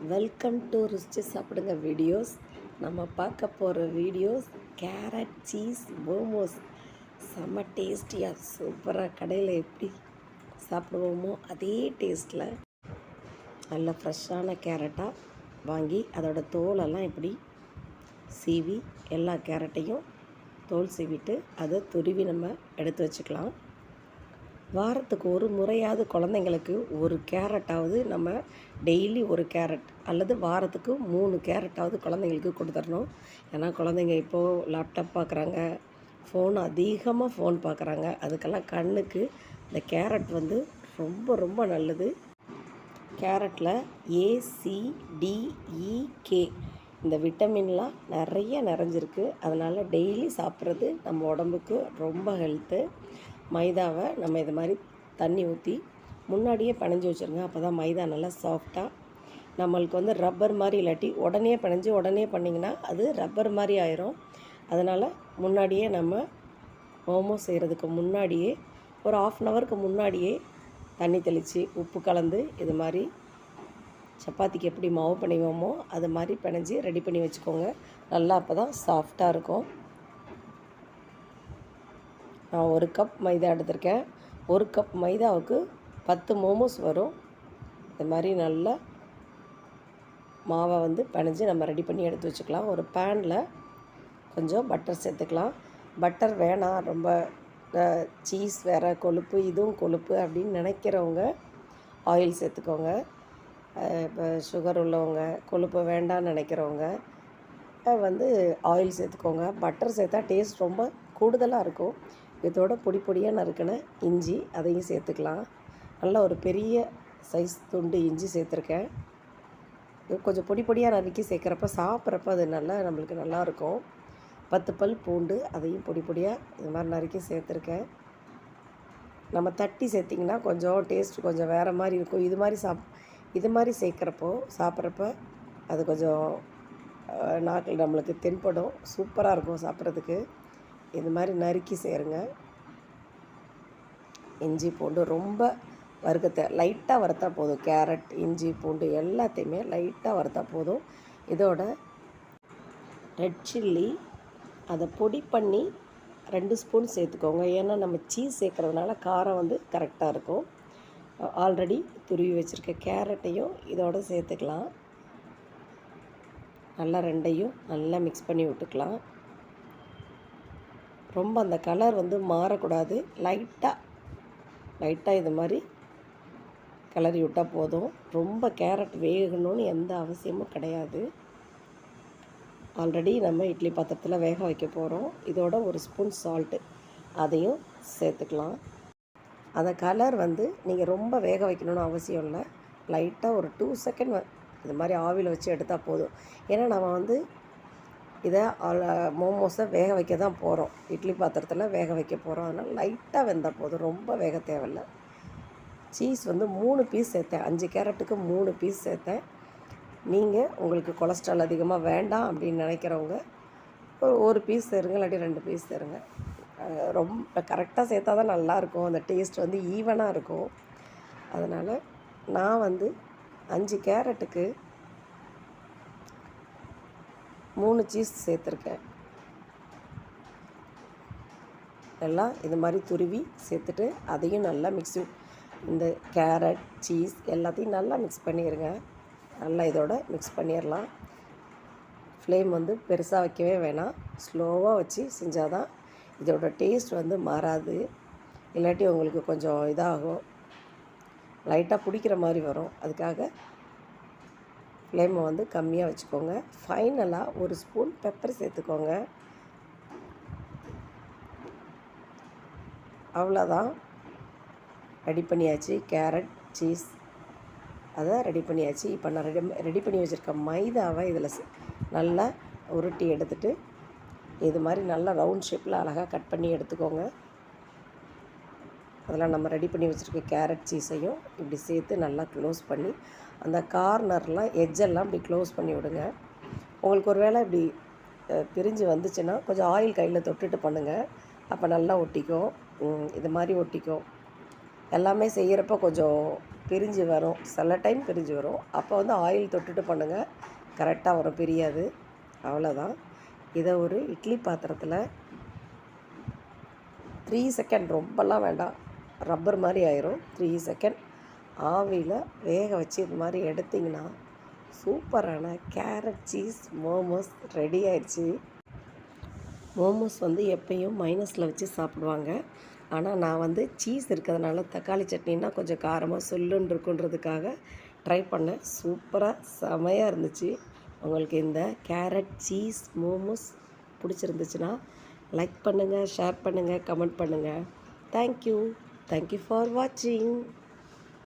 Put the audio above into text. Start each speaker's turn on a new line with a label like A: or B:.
A: Welcome to ருச்சி சாப்பிடுங்க videos. நம்ம பார்க்க போகிற வீடியோஸ் கேரட் சீஸ் மோமோஸ். செம்ம டேஸ்டியாக சூப்பராக கடையில் எப்படி சாப்பிடுவோமோ அதே டேஸ்ட்டில் நல்ல ஃப்ரெஷ்ஷான கேரட்டாக வாங்கி அதோட தோலெல்லாம் இப்படி சீவி எல்லா கேரட்டையும் தோல் சீவிட்டு அதை துருவி நம்ம எடுத்து வச்சுக்கலாம். வாரத்துக்கு ஒரு முறையாவது குழந்தைங்களுக்கு ஒரு கேரட்டாவது நம்ம டெய்லி ஒரு கேரட் அல்லது வாரத்துக்கு 3 கேரட்டாவது குழந்தைங்களுக்கு கொடுத்துடணும். ஏன்னா குழந்தைங்க இப்போது லேப்டாப் பார்க்குறாங்க, அதிகமாக ஃபோன் பார்க்குறாங்க. அதுக்கெல்லாம் கண்ணுக்கு இந்த கேரட் வந்து ரொம்ப ரொம்ப நல்லது. கேரட்டில் ACDEK இந்த விட்டமின்லாம் நிறைய நிறைஞ்சிருக்கு. அதனால் டெய்லி சாப்பிட்றது நம்ம உடம்புக்கு ரொம்ப ஹெல்த்து. மைதாவை நம்ம இது மாதிரி தண்ணி ஊற்றி முன்னாடியே பிணைஞ்சி வச்சுருங்க. அப்போ தான் மைதா நல்லா சாஃப்டாக நம்மளுக்கு வந்து ரப்பர் மாதிரி, இல்லாட்டி உடனே பிணைஞ்சி உடனே பண்ணிங்கன்னா அது ரப்பர் மாதிரி ஆயிரும். அதனால் முன்னாடியே நம்ம மோமோ செய்கிறதுக்கு முன்னாடியே ஒரு 1/2 ஹவருக்கு முன்னாடியே தண்ணி தெளித்து உப்பு கலந்து இது மாதிரி சப்பாத்திக்கு எப்படி மாவு பிணைவோமோ அது மாதிரி பிணைஞ்சி ரெடி பண்ணி வச்சுக்கோங்க. நல்லா அப்போ தான் சாஃப்டாக இருக்கும். நான் 1 கப் மைதா எடுத்திருக்கேன். 1 கப் மைதாவுக்கு 10 மோமோஸ் வரும். இது மாதிரி நல்லா மாவை வந்து பிணைஞ்சி நம்ம ரெடி பண்ணி எடுத்து வச்சுக்கலாம். ஒரு பேனில் கொஞ்சம் பட்டர் சேர்த்துக்கலாம். பட்டர் வேணாம், ரொம்ப சீஸ் வேறு கொழுப்பு, இதுவும் கொழுப்பு அப்படின்னு நினைக்கிறவங்க ஆயில் சேர்த்துக்கோங்க. இப்போ சுகர் உள்ளவங்க, கொழுப்பு வேண்டான்னு நினைக்கிறவங்க வந்து ஆயில் சேர்த்துக்கோங்க. பட்டர் சேர்த்தா டேஸ்ட் ரொம்ப கூடுதலாக இருக்கும். இதோட பொடி பொடியாக நறுக்கின இஞ்சி அதையும் சேர்த்துக்கலாம். நல்லா ஒரு பெரிய சைஸ் துண்டு இஞ்சி சேர்த்துருக்கேன். இது கொஞ்சம் பொடி பொடியாக நறுக்கி சேர்க்குறப்ப சாப்பிட்றப்ப அது நல்லா நம்மளுக்கு நல்லாயிருக்கும். 10 பல் பூண்டு அதையும் பொடி பொடியாக இது மாதிரி நறுக்கி சேர்த்துருக்கேன். நம்ம தட்டி சேர்த்திங்கன்னா கொஞ்சம் டேஸ்ட் கொஞ்சம் வேறு மாதிரி இருக்கும். இது மாதிரி சேர்க்குறப்போ சாப்பிட்றப்ப அது கொஞ்சம் நாக்கில் நம்மளுக்கு தென்படும். சூப்பராக இருக்கும் சாப்பிட்றதுக்கு. இது மாதிரி நறுக்கி சேருங்க. இஞ்சி பூண்டு ரொம்ப லைட்டாக வறுத்தா போதும். கேரட், இஞ்சி பூண்டு எல்லாத்தையுமே லைட்டாக வறுத்தா போதும். இதோட ரெட் சில்லி அதை பொடி பண்ணி 2 ஸ்பூன் சேர்த்துக்கோங்க. ஏன்னா நம்ம சீஸ் சேர்க்குறதுனால காரம் வந்து கரெக்டாக இருக்கும். ஆல்ரெடி துருவி வச்சுருக்க கேரட்டையும் இதோட சேர்த்துக்கலாம். நல்லா ரெண்டையும் நல்லா மிக்ஸ் பண்ணி விட்டுக்கலாம். ரொம்ப அந்த கலர் வந்து மாறக்கூடாது. லைட்டாக இது மாதிரி கிளறி விட்டால் போதும். ரொம்ப கேரட் வேகணும்னு எந்த அவசியமும் கிடையாது. ஆல்ரெடி நம்ம இட்லி பாத்திரத்தில் வேக வைக்க போகிறோம். இதோட 1 ஸ்பூன் சால்ட்டு அதையும் சேர்த்துக்கலாம். அந்த கலர் வந்து நீங்கள் ரொம்ப வேக வைக்கணும்னு அவசியம் இல்லை. லைட்டாக ஒரு 2 செகண்ட் இது மாதிரி ஆவியில் வச்சு எடுத்தால் போதும். ஏன்னா நம்ம வந்து இதை மோமோஸை வேக வைக்க தான் போகிறோம். இட்லி பாத்திரத்தில் வேக வைக்க போகிறோம். அதனால் லைட்டாக வெந்தால் போதும், ரொம்ப வேக தேவையில்லை. சீஸ் வந்து 3 பீஸ் சேர்த்தேன். 5 கேரட்டுக்கு 3 பீஸ் சேர்த்தேன். நீங்கள் உங்களுக்கு கொலஸ்ட்ரால் அதிகமாக வேண்டாம் அப்படின்னு நினைக்கிறவங்க ஒரு பீஸ் சேருங்க, இல்லாட்டி 2 பீஸ் சேருங்க. ரொம்ப கரெக்டாக சேர்த்தா தான் நல்லாயிருக்கும். அந்த டேஸ்ட் வந்து ஈவனாக இருக்கும். அதனால் நான் வந்து 5 கேரட்டுக்கு 3 சீஸ் சேர்த்துருக்கேன். எல்லாம் இது மாதிரி துருவி சேர்த்துட்டு அதையும் நல்லா இந்த கேரட் சீஸ் எல்லாத்தையும் நல்லா மிக்ஸ் பண்ணிடுங்க. நல்லா இதோட மிக்ஸ் பண்ணிடலாம். ஃப்ளேம் வந்து பெருசாக வைக்கவே வேணாம், ஸ்லோவாக வச்சு செஞ்சால் தான் இதோட டேஸ்ட் வந்து மாறாது. இல்லாட்டி உங்களுக்கு கொஞ்சம் இதாகும், லைட்டாக பிடிக்கிற மாதிரி வரும். அதுக்காக ஃப்ளேமை வந்து கம்மியாக வச்சுக்கோங்க. ஃபைனலாக 1 ஸ்பூன் பெப்பர் சேர்த்துக்கோங்க. அவ்வளோதான், ரெடி பண்ணியாச்சு. கேரட் சீஸ் அதை ரெடி பண்ணியாச்சு. இப்போ நான் ரெடி பண்ணி வச்சுருக்க மைதாவை இதில் நல்லா உருட்டி எடுத்துகிட்டு இது மாதிரி நல்லா ரவுண்ட் ஷேப்பில் அழகாக கட் பண்ணி எடுத்துக்கோங்க. அதெல்லாம் நம்ம ரெடி பண்ணி வச்சுருக்க கேரட் சீஸையும் இப்படி சேர்த்து நல்லா க்ளோஸ் பண்ணி அந்த கார்னர்லாம் எட்ஜெல்லாம் இப்படி க்ளோஸ் பண்ணி விடுங்க. உங்களுக்கு ஒரு வேளை இப்படி பிரிஞ்சு வந்துச்சுன்னா கொஞ்சம் ஆயில் கையில் தொட்டுட்டு பண்ணுங்கள். அப்போ நல்லா ஒட்டிக்கும். இது மாதிரி ஒட்டிக்கும். எல்லாமே செய்கிறப்ப கொஞ்சம் பிரிஞ்சு வரும், சில டைம் பிரிஞ்சு வரும். அப்போ வந்து ஆயில் தொட்டுட்டு பண்ணுங்கள், கரெக்டாக வரும், பிரியாது. அவ்வளோதான். இதை ஒரு இட்லி பாத்திரத்தில் 3 செகண்ட், ரொம்பலாம் வேண்டாம், ரப்பர் மாதிரி ஆயிரும். 3 செகண்ட் ஆவியில் வேக வச்சு இது மாதிரி எடுத்திங்கன்னா சூப்பரான கேரட் சீஸ் மோமோஸ் ரெடி ஆயிடுச்சு. மோமோஸ் வந்து எப்பயும் மைனஸில் வச்சு சாப்பிடுவாங்க. ஆனால் நான் வந்து சீஸ் இருக்கிறதுனால தக்காளி சட்னின்னா கொஞ்சம் காரமாக சொல்லுன்னு இருக்குன்றதுக்காக ட்ரை பண்ணேன். சூப்பராக செமையாக இருந்துச்சு. உங்களுக்கு இந்த கேரட் சீஸ் மோமோஸ் பிடிச்சிருந்துச்சுன்னா லைக் பண்ணுங்கள், ஷேர் பண்ணுங்கள், கமெண்ட் பண்ணுங்கள். தேங்க்யூ ஃபார் வாட்சிங்.